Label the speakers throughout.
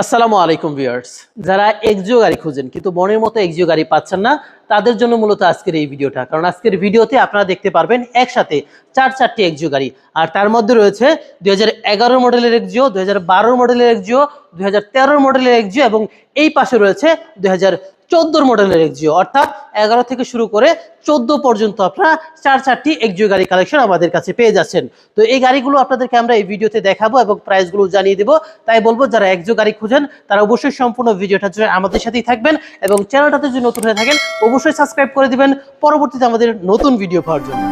Speaker 1: আসসালামু আলাইকুম ভিউয়ার্স, যারা এক্সিও গাড়ি খুঁজেন কিন্তু মনের মতো এক্সিও গাড়ি পাচ্ছেন না তাদের জন্য মূলত আজকের এই ভিডিওটা। কারণ আজকের ভিডিওতে আপনারা দেখতে পারবেন একসাথে চারটি এক্সিও গাড়ি, আর তার মধ্যে রয়েছে 2011 মডেলের এক্সিও, 2012 মডেলের এক্সিও, 2013 মডেলের এক্সিও এবং এই পাশে রয়েছে 2014 মডেলের এক্সিও। অর্থাৎ 11 থেকে শুরু করে 14 পর্যন্ত আপনারা চারটি এক্সিও গাড়ি কালেকশন আমাদের কাছে পেয়ে যাচ্ছেন। তো এই গাড়িগুলো আপনাদেরকে আমরা এই ভিডিওতে দেখাবো এবং প্রাইসগুলো জানিয়ে দেবো। তাই বলবো যারা এক্সিও গাড়ি খুঁজেন তারা অবশ্যই সম্পূর্ণ ভিডিওটা জুড়ে আমাদের সাথেই থাকবেন এবং চ্যানেলটাতে যদি নতুন হয়ে থাকেন অবশ্যই সাবস্ক্রাইব করে দিবেন পরবর্তীতে আমাদের নতুন ভিডিও পাওয়ার জন্য।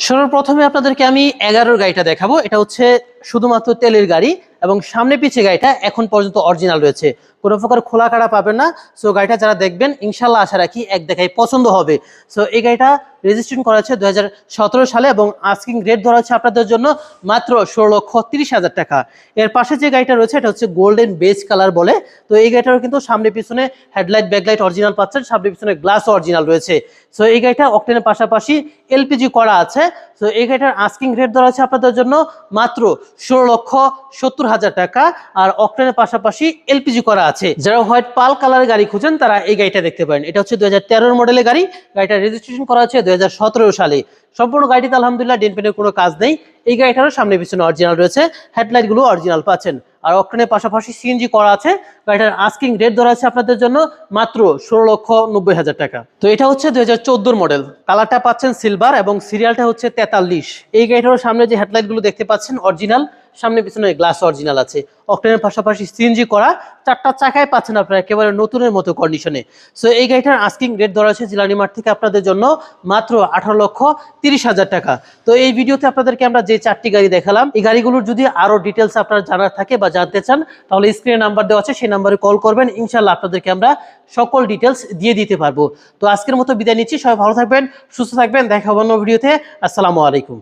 Speaker 1: সর্বপ্রথমে আপনাদেরকে আমি 11 গাড়িটা দেখাবো। এটা হচ্ছে শুধুমাত্র তেলের গাড়ি এবং সামনে পিছে গাড়িটা এখন পর্যন্ত অরিজিনাল রয়েছে, কোনো প্রকার খোলা কাটা পাবেন না। সো গাড়িটা যারা দেখবেন ইনশাল্লাহ আশা রাখি এক দেখায় পছন্দ হবে। সো এই গাড়িটা রেজিস্ট্রেশন করা হচ্ছে 2017 সালে এবং আস্কিং রেট ধরা হচ্ছে আপনাদের জন্য মাত্র 16,30,000 টাকা। এর পাশে যে গাড়িটা রয়েছে এটা হচ্ছে গোল্ডেন বেজ কালার বলে। তো এই গাড়িটারও কিন্তু সামনে পিছনে হেডলাইট ব্যাকলাইট অরিজিনাল পাচ্ছেন, সামনে পিছনে গ্লাস অরিজিনাল রয়েছে। সো এই গাড়িটা অকটেনের পাশাপাশি এলপিজি করা আছে। সো এই গাড়িটার আস্কিং রেট ধরা হচ্ছে আপনাদের জন্য মাত্র 16,70,000 টাকা, আর অকটেনের পাশাপাশি এলপিজি করা আছে। যারা হোয়াইট পাল কালারের গাড়ি খুঁজেন তারা এই গাড়িটা দেখতে পারেন। এটা হচ্ছে 2013 মডেলের গাড়ি। গাড়িটা রেজিস্ট্রেশন করা হচ্ছে 2017 সালে। সম্পূর্ণ গাড়িতে আলহামদুলিল্লাহ ডেন্ট পেনের কোনো কাজ নেই। এই গাড়িটারও সামনে পিছনে অরিজিনাল রয়েছে, হেডলাইট গুলো অরিজিনাল পাচ্ছেন, আর অকটেনের পাশাপাশি সিএনজি করা আছে। গাড়িটার আস্কিং রেট ধরা আছে আপনাদের জন্য মাত্র 16,90,000 টাকা। তো এটা হচ্ছে 2014 মডেল, কালারটা পাচ্ছেন সিলভার এবং সিরিয়ালটা হচ্ছে 43। এই গাড়িটারও সামনে যে হেডলাইট গুলো দেখতে পাচ্ছেন অরিজিনাল, সামনে পিছনে গ্লাস অরিজিনাল আছে, অকটেনের পাশাপাশি সিএনজি করা, চারটা চাকায় পাচ্ছেন আপনারা একেবারে নতুনের মতো কন্ডিশনে। সো এই গাড়িটার আস্কিং রেট ধরা আছে জিলানি মার্ট থেকে আপনাদের জন্য মাত্র 18,30,000 টাকা। তো এই ভিডিওতে আপনাদেরকে আমরা যে চারটি গাড়ি দেখালাম, এই গাড়িগুলোর যদি আরো ডিটেলস আপনার জানার থাকে বা জানতে চান তাহলে স্ক্রিনে নাম্বার দেওয়া আছে, সেই নাম্বারে কল করবেন, ইনশাল্লাহ আপনাদেরকে আমরা সকল ডিটেলস দিয়ে দিতে পারবো। তো আজকের মতো বিদায় নিচ্ছি, সবাই ভালো থাকবেন, সুস্থ থাকবেন, দেখা হবে অন্য ভিডিওতে। আসসালামু আলাইকুম।